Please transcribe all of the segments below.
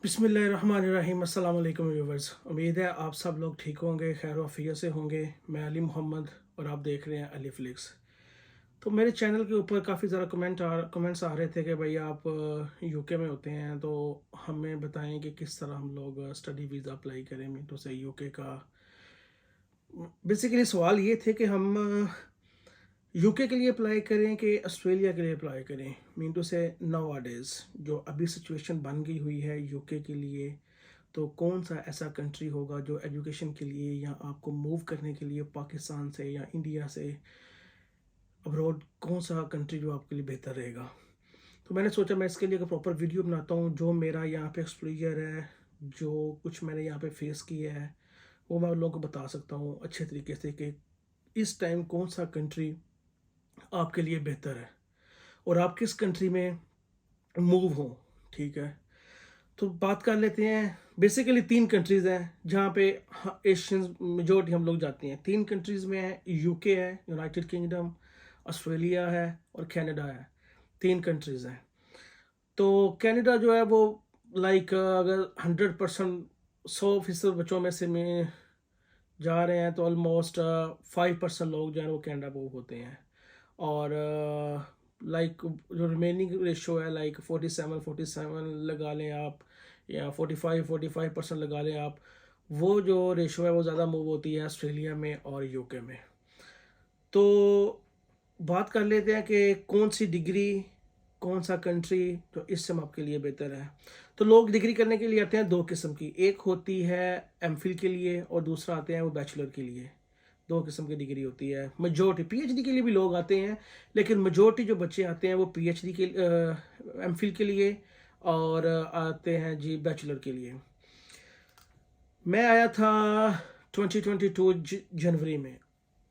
बिस्मिल्लाहिर्रहमानिर्रहीम। अस्सलाम वालेकुम व्यूवर्स। उम्मीद है आप सब लोग ठीक होंगे, खैर आफियत से होंगे। मैं अली मोहम्मद और आप देख रहे हैं अली फ्लिक्स। तो मेरे चैनल के ऊपर काफ़ी ज़्यादा कमेंट्स आ रहे थे कि भाई आप यूके में होते हैं तो हमें बताएं कि किस तरह हम लोग स्टडी वीज़ा अप्लाई करें मिनटों से यूके का। बेसिकली सवाल ये थे कि हम यूके के लिए अप्लाई करें कि ऑस्ट्रेलिया के लिए अप्लाई करें। मीन टू से नाउ-अ-डेज़ जो अभी सिचुएशन बन गई हुई है यूके के लिए, तो कौन सा ऐसा कंट्री होगा जो एजुकेशन के लिए या आपको मूव करने के लिए पाकिस्तान से या इंडिया से अब्रॉड, कौन सा कंट्री जो आपके लिए बेहतर रहेगा। तो मैंने सोचा मैं इसके लिए एक प्रॉपर वीडियो बनाता हूँ, जो मेरा यहाँ पे एक्सपोजर है, जो कुछ मैंने यहाँ पे फेस किया है, वो मैं उन लोगों को बता सकता हूँ अच्छे तरीके से कि इस टाइम कौन सा कंट्री आपके लिए बेहतर है और आप किस कंट्री में मूव हो। ठीक है, तो बात कर लेते हैं। बेसिकली तीन कंट्रीज़ हैं जहाँ पे एशियंस मेजोरिटी हम लोग जाते हैं। तीन कंट्रीज़ में है, यूके है, यूनाइटेड किंगडम, ऑस्ट्रेलिया है और कनाडा है। तीन कंट्रीज़ हैं। तो कनाडा जो है वो लाइक अगर 100% 100% बच्चों में से में जा रहे हैं तो ऑलमोस्ट 5% लोग जो है वो कनाडा मूव होते हैं। और लाइक जो रिमेनिंग रेशो है लाइक 47 लगा लें आप, या 45% लगा लें आप, वो जो रेशो है वो ज़्यादा मूव होती है ऑस्ट्रेलिया में और यूके में। तो बात कर लेते हैं कि कौन सी डिग्री, कौन सा कंट्री जो इस समय आपके लिए बेहतर है। तो लोग डिग्री करने के लिए आते हैं दो किस्म की, एक होती है एमफिल के लिए और दूसरा आते हैं वो बैचलर के लिए। दो किस्म की डिग्री होती है। मेजोरिटी पीएचडी के लिए भी लोग आते हैं, लेकिन मेजोरिटी जो बच्चे आते हैं वो पीएचडी के एमफिल के लिए और आते हैं जी बैचलर के लिए। मैं आया था 2022 जनवरी में।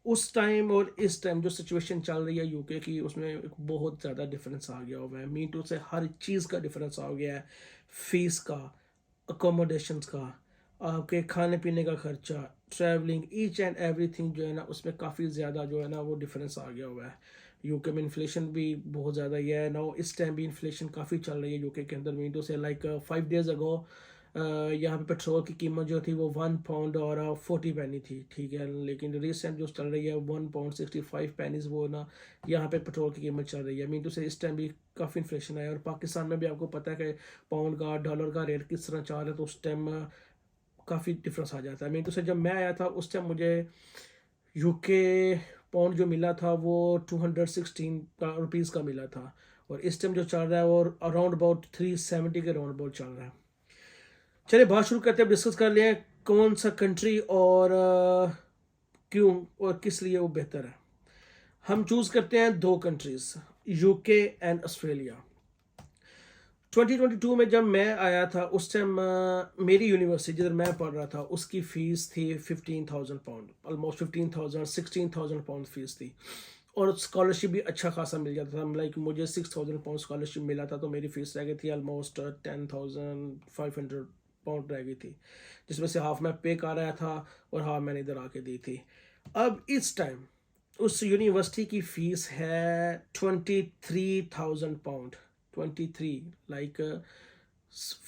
उस टाइम और इस टाइम जो सिचुएशन चल रही है यूके की, उसमें एक बहुत ज़्यादा डिफरेंस आ गया हुआ है। मी टू से हर चीज़ का डिफरेंस आ गया है। फीस का, अकोमोडेशंस का, आपके खाने पीने का खर्चा, ट्रैवलिंग, ईच एंड एवरीथिंग जो है ना उसमें काफ़ी ज़्यादा जो है ना वो डिफरेंस आ गया हुआ है। यूके में इन्फ्लेशन भी बहुत ज़्यादा ही है ना, इस टाइम भी इन्फ्लेशन काफ़ी चल रही है यूके के अंदर। मीन टू से लाइक 5 डेज़ अगो यहाँ पे पेट्रोल की कीमत जो थी वो 1 पाउंड और 40 पैनी थी। ठीक है, लेकिन रिसेंट जो चल रही है 1 पाउंड 65 पैनीज़ वो ना यहाँ पे पेट्रोल की कीमत चल रही है। मीन टू से इस टाइम भी काफ़ी इन्फ्लेशन है। और पाकिस्तान में भी आपको पता है कि पाउंड का, डॉलर का रेट किस तरह चल रहा है, तो उस टाइम काफ़ी डिफरेंस आ जाता है। मीन टू से जब मैं आया था उस टाइम मुझे यूके पाउंड जो मिला था वो 216 रुपीज़ का मिला था, और इस टाइम जो चल रहा है वो अराउंड अबाउट 370 के राउंड अबाउट चल रहा है। चलिए बात शुरू करते हैं, डिस्कस कर लिया कौन सा कंट्री और क्यों और किस लिए वो बेहतर है। हम चूज़ करते हैं दो कंट्रीज, यूके एंड ऑस्ट्रेलिया। 2022 में जब मैं आया था उस टाइम मेरी यूनिवर्सिटी जिधर मैं पढ़ रहा था उसकी फ़ीस थी 15,000 पाउंड, ऑलमोस्ट 15,000 16,000 पाउंड फीस थी। और स्कॉलरशिप भी अच्छा खासा मिल जाता था। लाइक मुझे 6,000 पाउंड स्कॉलरशिप मिला था, तो मेरी फ़ीस रह गई थी ऑलमोस्ट 10,500 पाउंड रह गई थी, जिसमें से हाफ मैं पे कर रहा था और हाफ मैंने इधर आके दी थी। अब इस टाइम उस यूनिवर्सिटी की फ़ीस है 23,000 पाउंड। 23 लाइक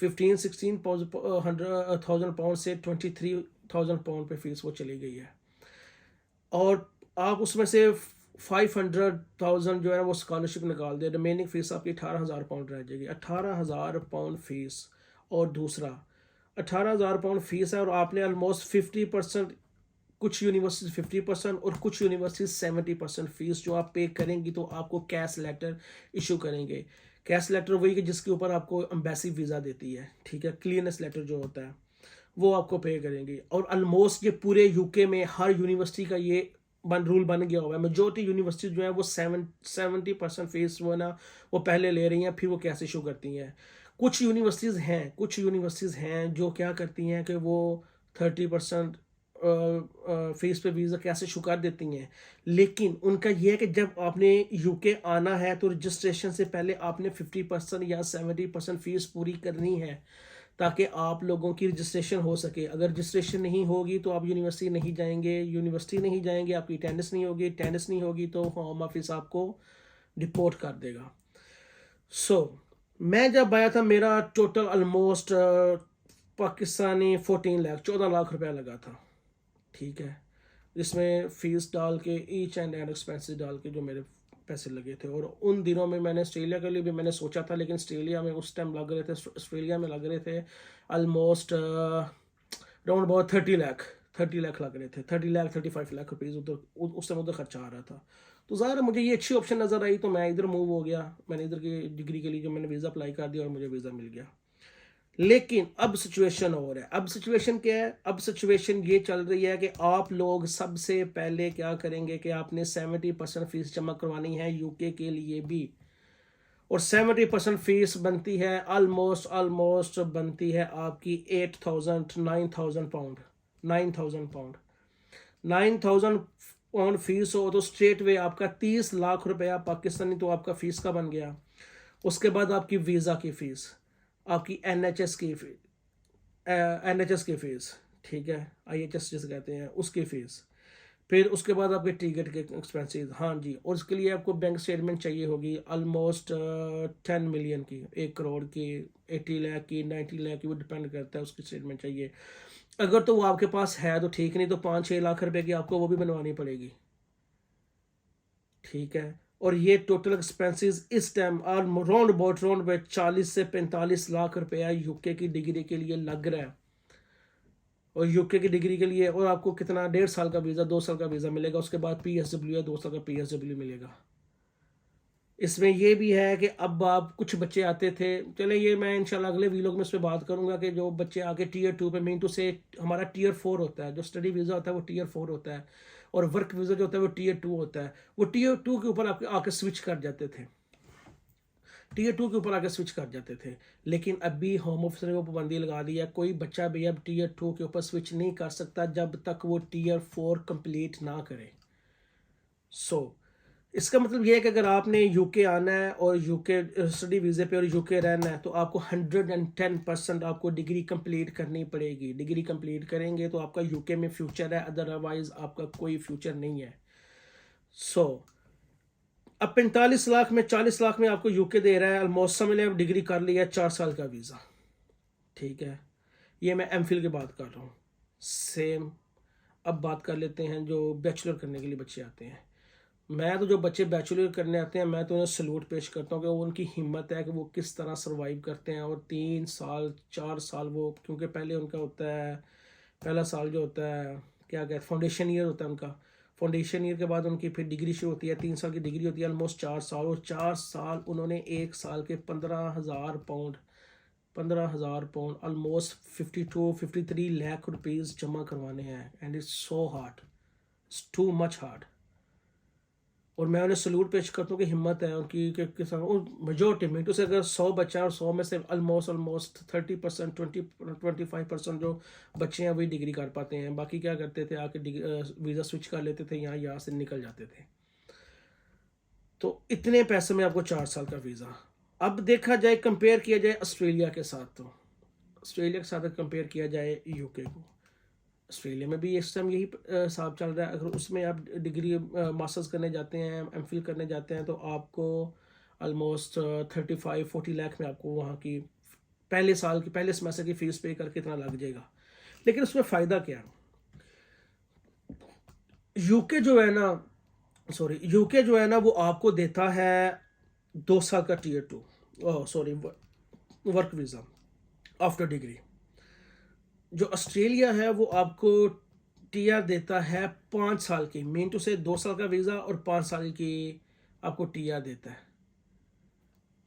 15-16,000 से 23,000 पाउंड पे फीस वो चली गई है। और आप उसमें से 500,000 जो है वो स्कॉलरशिप निकाल दे, रिमेनिंग फीस आपकी 18,000 पाउंड रह जाएगी। 18,000 पाउंड फीस, और दूसरा 18,000 पाउंड फीस है और आपने ऑलमोस्ट 50%, कुछ यूनिवर्सिटी 50% और कुछ यूनिवर्सिटी 70% फीस जो आप पे करेंगी तो आपको कैश लेटर इशू करेंगे। कैश लेटर वही कि जिसके ऊपर आपको एम्बेसी वीज़ा देती है। ठीक है, क्लियरेंस लेटर जो होता है वो आपको पे करेंगे। और ऑलमोस्ट ये पूरे यूके में हर यूनिवर्सिटी का ये रूल बन गया हुआ है। मेजोरिटी यूनिवर्सिटी जो है वो 70% फीस वो ना वो पहले ले रही हैं, फिर वो कैश इशू करती हैं। कुछ यूनिवर्सिटीज़ हैं जो क्या करती हैं कि वो 30% फीस पे वीज़ा कैसे इशू कर देती हैं। लेकिन उनका यह है कि जब आपने यूके आना है तो रजिस्ट्रेशन से पहले आपने 50% या 70% फीस पूरी करनी है, ताकि आप लोगों की रजिस्ट्रेशन हो सके। अगर रजिस्ट्रेशन नहीं होगी तो आप यूनिवर्सिटी नहीं जाएंगे, आपकी अटेंडेंस नहीं होगी तो होम ऑफिस आपको डिपोर्ट कर देगा। सो मैं जब आया था मेरा टोटल ऑलमोस्ट पाकिस्तानी 14 लाख 14 लाख रुपया लगा था, ठीक है, जिसमें फ़ीस डाल के ईच एंड एक्सपेंसेस डाल के जो मेरे पैसे लगे थे। और उन दिनों में मैंने ऑस्ट्रेलिया के लिए भी मैंने सोचा था, लेकिन ऑस्ट्रेलिया में उस टाइम लग रहे थे, ऑस्ट्रेलिया में लग रहे थे ऑलमोस्ट राउंड अबाउट 30 लाख लग रहे थे, 30 लाख 35 लाख रुपीज़ उधर उस टाइम उधर खर्चा आ रहा था। तो ज़ाहिर मुझे ये अच्छी ऑप्शन नज़र आई, तो मैं इधर मूव हो गया। मैंने इधर की डिग्री के लिए जो मैंने वीज़ा अप्लाई कर दिया और मुझे वीज़ा मिल गया। लेकिन अब सिचुएशन और है। अब सिचुएशन क्या है? अब सिचुएशन ये चल रही है कि आप लोग सबसे पहले क्या करेंगे कि आपने 70% फीस जमा करवानी है यूके के लिए भी। और 70% फीस बनती है ऑलमोस्ट बनती है आपकी 8,000 9,000 पाउंड 9,000 पाउंड 9,000 पाउंड फीस हो तो स्ट्रेट वे आपका 30 लाख रुपया पाकिस्तानी तो आपका फीस का बन गया। उसके बाद आपकी वीज़ा की फ़ीस, आपकी एनएचएस की फ़ीस, ठीक है, आईएचएस जिसे कहते हैं उसकी फ़ीस, फिर उसके बाद आपके टिकट के एक्सपेंसेस, हाँ जी, और उसके लिए आपको बैंक स्टेटमेंट चाहिए होगी ऑलमोस्ट 10 मिलियन की, 1 करोड़ की, 80 लाख की, 90 लाख की, वो डिपेंड करता है, उसकी स्टेटमेंट चाहिए। अगर तो वो आपके पास है तो ठीक, नहीं तो 5-6 लाख रुपए की आपको वो भी बनवानी पड़ेगी, ठीक है। और ये टोटल एक्सपेंसेस इस टाइम राउंड पे 40 से 45 लाख रुपया यूके की डिग्री के लिए लग रहा है। और यूके की डिग्री के लिए और आपको कितना 1.5 साल का वीज़ा 2 साल का वीज़ा मिलेगा, उसके बाद पीएसडब्ल्यू या 2 साल का पीएसडब्ल्यू मिलेगा। इसमें ये भी है कि अब आप कुछ बच्चे आते थे, चले ये मैं इंशाल्लाह अगले वीलॉग में इस पर बात करूंगा कि जो बच्चे आके टीयर 2 पे, मीन टू से हमारा टीयर 4 होता है, जो स्टडी वीज़ा होता है वो टीयर 4 होता है, और वर्क वीज़ा जो होता है वो टीयर 2 होता है। वो टीयर 2 के ऊपर आपके आके स्विच कर जाते थे, टीयर 2 के ऊपर आके स्विच कर जाते थे। लेकिन अभी होम ऑफिस ने वो पाबंदी लगा दी है, कोई बच्चा भी अब टीयर 2 के ऊपर स्विच नहीं कर सकता जब तक वो टीयर 4 कंप्लीट ना करे। सो इसका मतलब ये है कि अगर आपने यूके आना है और यूके स्टडी वीज़े पे और यूके रहना है तो आपको 110% आपको डिग्री कंप्लीट करनी पड़ेगी। डिग्री कंप्लीट करेंगे तो आपका यूके में फ्यूचर है, अदरवाइज आपका कोई फ्यूचर नहीं है। सो अब 45 लाख में 40 लाख में आपको यूके दे रहा है, ऑलमोस्ट समझ लें आप डिग्री कर लिया 4 साल का वीज़ा, ठीक है। ये मैं एमफिल की बात कर रहा हूँ। सेम अब बात कर लेते हैं जो बैचलर करने के लिए बच्चे आते हैं। मैं तो जो बच्चे बैचलर करने आते हैं मैं तो उन्हें सलूट पेश करता हूँ कि वो उनकी हिम्मत है कि वो किस तरह सरवाइव करते हैं। और 3 साल 4 साल वो, क्योंकि पहले उनका होता है पहला साल जो होता है क्या कहते हैं फाउंडेशन ईयर होता है उनका। फाउंडेशन ईयर के बाद उनकी फिर डिग्री शुरू होती है, 3 साल की डिग्री होती है, ऑलमोस्ट 4 साल। और 4 साल उन्होंने 1 साल के 15,000 पाउंड ऑलमोस्ट 52-53 लाख रुपीज़ जमा करवाने हैं। And it's so hard, it's too much hard. और मैं उन्हें सलूट पेश करता हूँ कि हिम्मत है उनकी कि और मेजोरिटी में तो से अगर 100 बच्चा और 100 में से ऑलमोस्ट 30% 25% जो बच्चे हैं वही डिग्री कर पाते हैं। बाकी क्या करते थे आके वीज़ा स्विच कर लेते थे, यहाँ से निकल जाते थे। तो इतने पैसे में आपको 4 साल का वीज़ा। अब देखा जाए, कंपेयर किया जाए ऑस्ट्रेलिया के साथ, तो ऑस्ट्रेलिया के साथ कंपेयर किया जाए यूके को, ऑस्ट्रेलिया में भी इस टाइम यही हिसाब चल रहा है। अगर उसमें आप डिग्री मास्टर्स करने जाते हैं, एमफिल करने जाते हैं, तो आपको ऑलमोस्ट 35-40 लाख में आपको वहाँ की पहले साल की पहले सेमेस्टर की फ़ीस पे करके इतना लग जाएगा। लेकिन उसमें फ़ायदा क्या है? यूके जो है ना यूके जो है ना वो आपको देता है 2 साल का tier 2 work visa after degree. जो ऑस्ट्रेलिया है वो आपको टीआर देता है 5 साल की, मीन टू से 2 साल का वीज़ा और 5 साल की आपको टीआर देता है।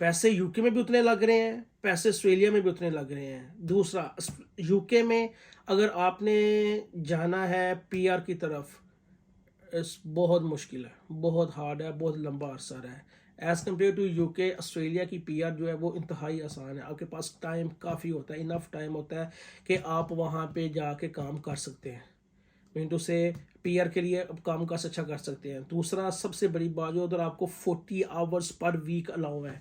पैसे यूके में भी उतने लग रहे हैं, पैसे ऑस्ट्रेलिया में भी उतने लग रहे हैं। दूसरा, यूके में अगर आपने जाना है पीआर की तरफ, बहुत मुश्किल है, बहुत हार्ड है, बहुत लंबा अरसा है। As compare to UK, Australia की पीआर जो है वो इंतहाई आसान है। आपके पास टाइम काफ़ी होता है, इनफ टाइम होता है कि आप वहाँ पे जाके काम कर सकते हैं। मिनटों से पीआर के लिए अब काम काज अच्छा कर सकते हैं। दूसरा सबसे बड़ी बात जो उधर आपको 40 आवर्स पर वीक अलाउ है,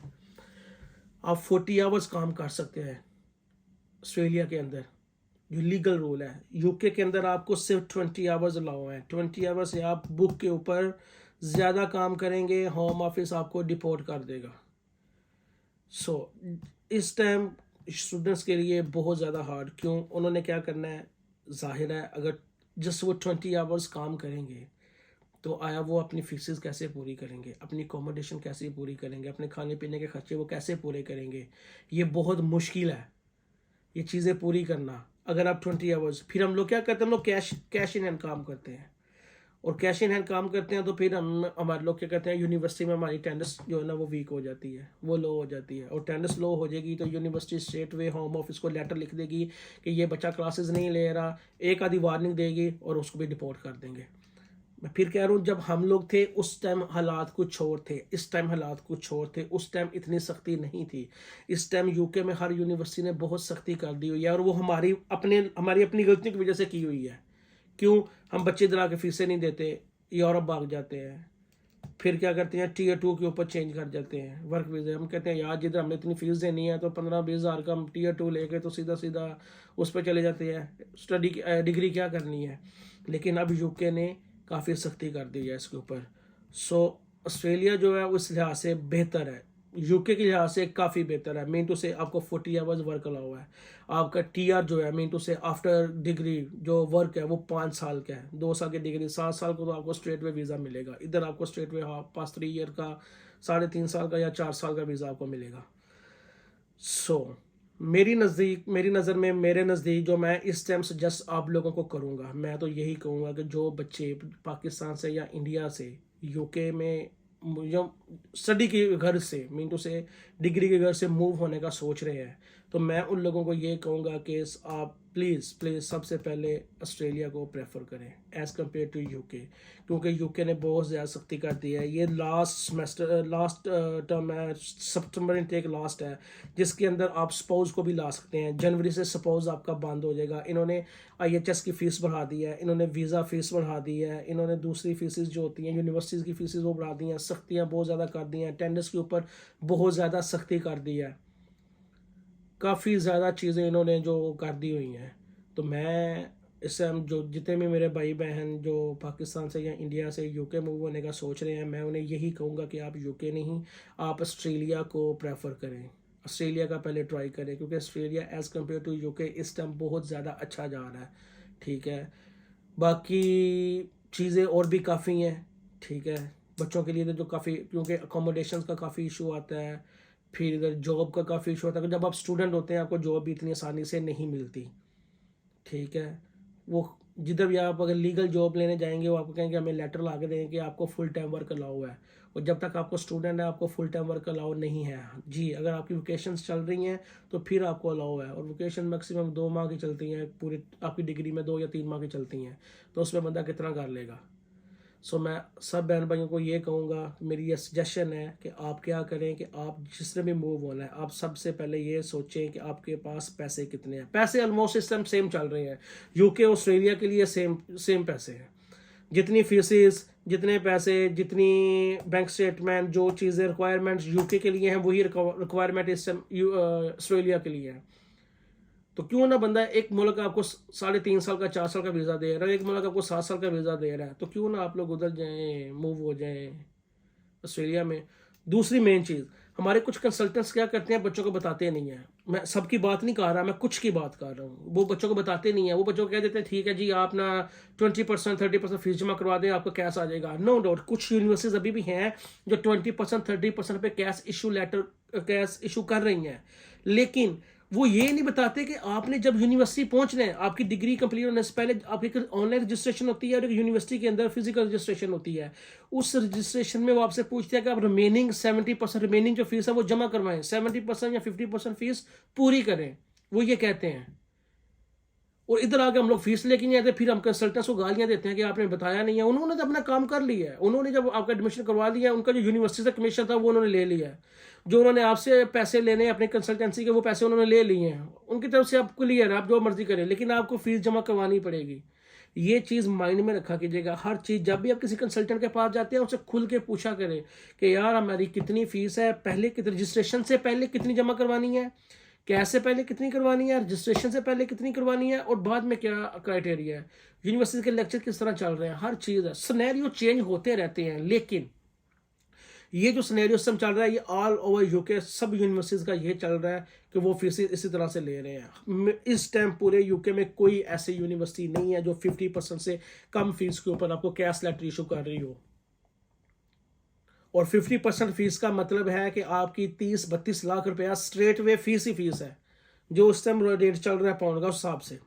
आप 40 आवर्स काम कर सकते हैं ऑस्ट्रेलिया के अंदर, जो लीगल रूल है। यूके के अंदर आपको सिर्फ 20 आवर्स अलाउ है। 20 आवर्स से आप बुक के ऊपर ज़्यादा काम करेंगे होम ऑफिस आपको डिपोर्ट कर देगा। सो इस टाइम स्टूडेंट्स के लिए बहुत ज़्यादा हार्ड, क्यों? उन्होंने क्या करना है, ज़ाहिर है अगर जस्ट वो 20 आवर्स काम करेंगे तो आया वो अपनी फीसेस कैसे पूरी करेंगे, अपनी अकोमोडेशन कैसे पूरी करेंगे, अपने खाने पीने के खर्चे वो कैसे पूरे करेंगे? ये बहुत मुश्किल है ये चीज़ें पूरी करना। अगर आप 20 आवर्स, फिर हम लोग क्या करते हैं, हम लोग कैश कैश इन हैंड काम करते हैं, और कैश इन हैंड काम करते हैं तो फिर हम हमारे लोग क्या करते हैं, यूनिवर्सिटी में हमारी अटेंडेंस जो है ना वो वीक हो जाती है, वो लो हो जाती है, और अटेंडेंस लो हो जाएगी तो university straight way home office को लेटर लिख देगी कि ये बच्चा क्लासेस नहीं ले रहा, एक आधी वार्निंग देगी और उसको भी डिपोर्ट कर देंगे। मैं फिर कह रहा हूँ, जब हम लोग थे उस टाइम हालात कुछ और थे, इस टाइम हालात कुछ और थे, उस टाइम इतनी सख्ती नहीं थी। इस टाइम यूके में हर यूनिवर्सिटी ने बहुत सख्ती कर दी हुई है, और वो हमारी अपनी गलतियों की वजह से की हुई है। क्यों? हम बच्चे इधर आके फीसें नहीं देते, यूरोप भाग जाते हैं, फिर क्या करते हैं, टीयर 2 के ऊपर चेंज कर जाते हैं वर्क वीज़ा। हम कहते हैं यार जिधर हमने इतनी फीस देनी है तो 15-20 हज़ार का हम टीयर 2 लेके तो सीधा सीधा उस पर चले जाते हैं, स्टडी डिग्री क्या करनी है। लेकिन अब यूके ने काफ़ी सख्ती कर दी है इसके ऊपर। सो ऑस्ट्रेलिया जो है उस लिहाज से बेहतर है, यूके के लिहाज से काफ़ी बेहतर है। मीन टू से आपको 40 आवर्स वर्क अलाउ है। आपका टीआर जो है, मीन टू से आफ्टर डिग्री जो वर्क है वो 5 साल का है, 2 साल की डिग्री 7 साल को तो आपको स्ट्रेट वे वीज़ा मिलेगा। इधर आपको स्ट्रेट वे पास 3 ईयर का, 3.5 साल का या 4 साल का वीज़ा आपको मिलेगा। सो मेरी नज़र में, मेरे नज़दीक जो मैं इस टाइम सजेस्ट आप लोगों को करूँगा, मैं तो यही कहूँगा कि जो बच्चे पाकिस्तान से या इंडिया से यूके में जो स्टडी के घर से, मीन टू से डिग्री के घर से मूव होने का सोच रहे हैं, तो मैं उन लोगों को ये कहूँगा कि आप प्लीज़ प्लीज़ सबसे पहले ऑस्ट्रेलिया को प्रेफर करें एज़ कम्पेयर टू यूके, क्योंकि यूके ने बहुत ज़्यादा सख्ती कर दी है। ये लास्ट टर्म है, सितंबर इनटेक लास्ट है, जिसके अंदर आप स्पाउस को भी ला सकते हैं। जनवरी से स्पाउस आपका बंद हो जाएगा। इन्होंने आईएचएस की फ़ीस बढ़ा दी है, इन्होंने वीज़ा फ़ीस बढ़ा दी है, इन्होंने दूसरी फीसेस जो होती हैं यूनिवर्सिटीज़ की फ़ीसेस वो बढ़ा दी हैं, सख्तियाँ बहुत ज़्यादा कर दी हैं, अटेंडेंस के ऊपर बहुत ज़्यादा सख्ती कर दी है, काफ़ी ज़्यादा चीज़ें इन्होंने जो कर दी हुई हैं। तो मैं इससे हम जो जितने भी मेरे भाई बहन जो पाकिस्तान से या इंडिया से यूके मूव होने का सोच रहे हैं, मैं उन्हें यही कहूँगा कि आप यूके नहीं, आप ऑस्ट्रेलिया को प्रेफर करें। ऑस्ट्रेलिया का पहले ट्राई करें, क्योंकि Australia as compare to UK इस टाइम बहुत ज़्यादा अच्छा जा रहा है। ठीक है, बाकी चीज़ें और भी काफ़ी हैं। ठीक है, बच्चों के लिए तो जो काफ़ी, क्योंकि अकोमोडेशन का काफ़ी इशू आता है, फिर इधर जॉब का काफ़ी इशू होता है। जब आप स्टूडेंट होते हैं आपको जॉब भी इतनी आसानी से नहीं मिलती। ठीक है, वो जिधर भी आप अगर लीगल जॉब लेने जाएंगे वो आपको कहेंगे हमें लेटर ला के देंगे कि आपको फुल टाइम वर्क अलाउ है, और जब तक आपको स्टूडेंट है आपको फुल टाइम वर्क अलाउ नहीं है। जी, अगर आपकी वोकेशंस चल रही हैं तो फिर आपको अलाउ है, और वोकेशन मैक्सिमम 2 माह की चलती हैं, पूरी आपकी डिग्री में 2 या 3 माह की चलती हैं, तो उसमें बंदा कितना कर लेगा। सो मैं सब बहन भाइयों को ये कहूँगा, मेरी ये सजेशन है कि आप क्या करें कि आप जिसने भी मूव होना है आप सबसे पहले ये सोचें कि आपके पास पैसे कितने हैं। पैसे ऑलमोस्ट इस टाइम सेम चल रहे हैं, यूके ऑस्ट्रेलिया के लिए सेम सेम पैसे हैं। जितनी फीसेस, जितने पैसे, जितनी बैंक स्टेटमेंट, जो चीज़ें रिक्वायरमेंट्स यूके के लिए हैं वही रिक्वायरमेंट इस टाइम ऑस्ट्रेलिया के लिए है। तो क्यों ना बंदा, एक मुल्क आपको 3.5 साल का, 4 साल का वीज़ा दे रहा है, एक मुल्क आपको 7 साल का वीज़ा दे रहा है, तो क्यों ना आप लोग उधर जाएं, मूव हो जाएं ऑस्ट्रेलिया में। दूसरी मेन चीज़, हमारे कुछ कंसल्टेंट्स क्या करते हैं, बच्चों को बताते नहीं हैं। मैं सबकी बात नहीं कर रहा, मैं कुछ की बात कर रहा हूँ। वो बच्चों को बताते नहीं है, वो बच्चों को कह देते हैं ठीक है जी आप ना 20% 30% फीस जमा करवा दें, आपको कैश आ जाएगा। नो डाउट कुछ यूनिवर्सिटीज अभी भी हैं जो 20% 30% पे कैश इशू कर रही हैं, लेकिन वो ये नहीं बताते कि आपने जब यूनिवर्सिटी पहुंचना है, आपकी डिग्री कंप्लीट होने से पहले आपकी एक ऑनलाइन रजिस्ट्रेशन होती है और एक यूनिवर्सिटी के अंदर फिजिकल रजिस्ट्रेशन होती है। उस रजिस्ट्रेशन में वो आपसे पूछते हैं कि आप रिमेनिंग 70% रिमेनिंग जो फीस है वो जमा करवाएं, 70% या 50% फीस पूरी करें, वो ये कहते हैं। और इधर आके हम लोग फीस लेके नहीं आते, फिर हम कंसल्टेंट्स को गालियां देते हैं कि आपने बताया नहीं है। उन्होंने तो अपना काम कर लिया है, उन्होंने जब आपका एडमिशन करवा लिया, उनका जो यूनिवर्सिटी से कमीशन था वो उन्होंने ले लिया है। जो उन्होंने आपसे पैसे लेने अपने कंसल्टेंसी के, वो पैसे उन्होंने ले लिए हैं, उनकी तरफ से आपको क्लियर है, आप जो मर्जी करें, लेकिन आपको फीस जमा करवानी पड़ेगी। ये चीज़ माइंड में रखा कीजिएगा। हर चीज़ जब भी आप किसी कंसल्टेंट के पास जाते हैं, उससे खुल के पूछा करें कि यार हमारी कितनी फीस है, पहले कितनी, रजिस्ट्रेशन से पहले कितनी जमा करवानी है, कैसे पहले कितनी करवानी है, रजिस्ट्रेशन से पहले कितनी करवानी है, और बाद में क्या क्राइटेरिया है, यूनिवर्सिटी के लेक्चर किस तरह चल रहे हैं, हर चीज़ है। सिनेरियो चेंज होते रहते हैं, लेकिन ये जो सिनेरियो सिस्टम चल रहा है, ये ऑल ओवर यूके सब यूनिवर्सिटीज़ का ये चल रहा है कि वो फीसें इसी तरह से ले रहे हैं। इस टाइम पूरे यूके में कोई ऐसी यूनिवर्सिटी नहीं है जो 50% से कम फीस के ऊपर आपको कैश लेटर इशू कर रही हो। और 50% फीस का मतलब है कि आपकी 30-32 लाख रुपया स्ट्रेट वे फीस ही फीस है, जो उस टाइम रेट चल रहा है पाउंड का उस हिसाब से।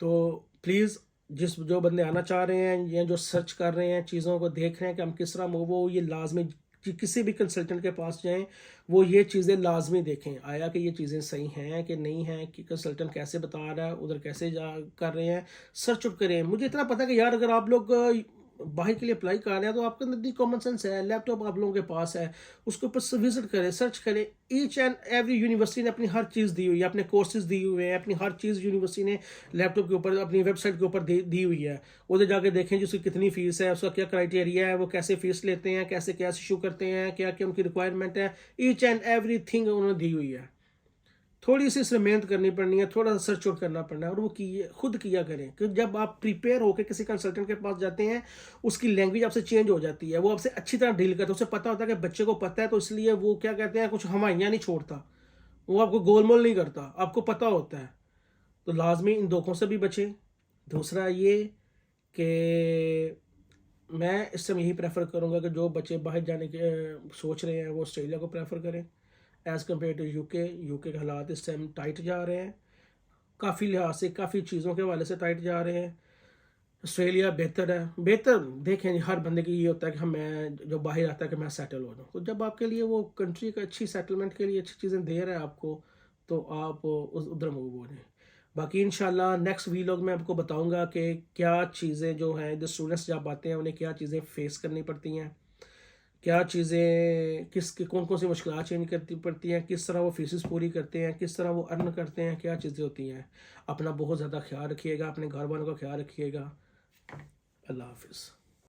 तो प्लीज़ जो बंदे आना चाह रहे हैं या जो सर्च कर रहे हैं, चीज़ों को देख रहे हैं कि हम किस तरह मूव हो, ये लाजमी कि किसी भी कंसल्टेंट के पास जाएं, वो ये चीज़ें लाजमी देखें आया कि ये चीज़ें सही हैं कि नहीं हैं, कि कंसल्टेंट कैसे बता रहा है, उधर कैसे जा कर रहे हैं, सर्च आउट करें। मुझे इतना पता है कि यार अगर आप लोग बाहर के लिए अप्लाई कर रहे हैं तो आपके अंदर इतनी कॉमन सेंस है, लैपटॉप आप लोगों के पास है, उसके ऊपर विजिट करें, सर्च करें। ईच एंड एवरी यूनिवर्सिटी ने अपनी हर चीज़ दी हुई है, अपने कोर्सेज दिए हुए हैं, अपनी हर चीज़ यूनिवर्सिटी ने लैपटॉप के ऊपर अपनी वेबसाइट के ऊपर दी हुई है। उधर जाके देखें जी उसकी कितनी फ़ीस है, उसका क्या क्राइटेरिया है, वो कैसे फ़ीस लेते हैं, कैसे कैश इशू करते हैं, क्या क्या उनकी रिक्वायरमेंट है, ईच एंड एवरी थिंग उन्होंने दी हुई है। थोड़ी सी इसमें मेहनत करनी पड़नी है, थोड़ा सा सर्च आउट करना पड़ना है, और वो खुद किया करें कि जब आप प्रिपेयर होकर किसी कंसल्टेंट के पास जाते हैं, उसकी लैंग्वेज आपसे चेंज हो जाती है, वो आपसे अच्छी तरह डील करता है, उसे पता होता है कि बच्चे को पता है, तो इसलिए वो क्या कहते हैं, कुछ हवाइयाँ नहीं छोड़ता, वो आपको गोलमोल नहीं करता, आपको पता होता है। तो लाजमी इन धोखों से भी बचें। दूसरा ये कि मैं इस समय यही प्रेफर करूँगा कि जो बच्चे बाहर जाने के सोच रहे हैं वो ऑस्ट्रेलिया को प्रेफर करें as compare to UK. UK के हालात इस टाइम टाइट जा रहे हैं, काफ़ी लिहाज से, काफ़ी चीज़ों के हवाले से टाइट जा रहे हैं। ऑस्ट्रेलिया बेहतर है, बेहतर देखें हर बंदे की ये होता है कि मैं जो बाहर आता है कि मैं सेटल हो जाऊँ, तो जब आपके लिए वो कंट्री का अच्छी सेटलमेंट के लिए अच्छी चीज़ें दे रहा है आपको, तो आप उस उधर मूव हो जाएं। बाकी इंशाल्लाह नेक्स्ट वीलॉग में आपको बताऊंगा कि क्या चीज़ें जो हैं, जो स्टूडेंट्स जब आते हैं उन्हें क्या चीज़ें फेस करनी पड़ती हैं, क्या चीज़ें कौन कौन सी मुश्किलात चेंज करती पड़ती हैं, किस तरह वो फीसेस पूरी करते हैं, किस तरह वो अर्न करते हैं, क्या चीज़ें होती हैं। अपना बहुत ज़्यादा ख्याल रखिएगा, अपने घर वालों का ख्याल रखिएगा। अल्लाह हाफिज़।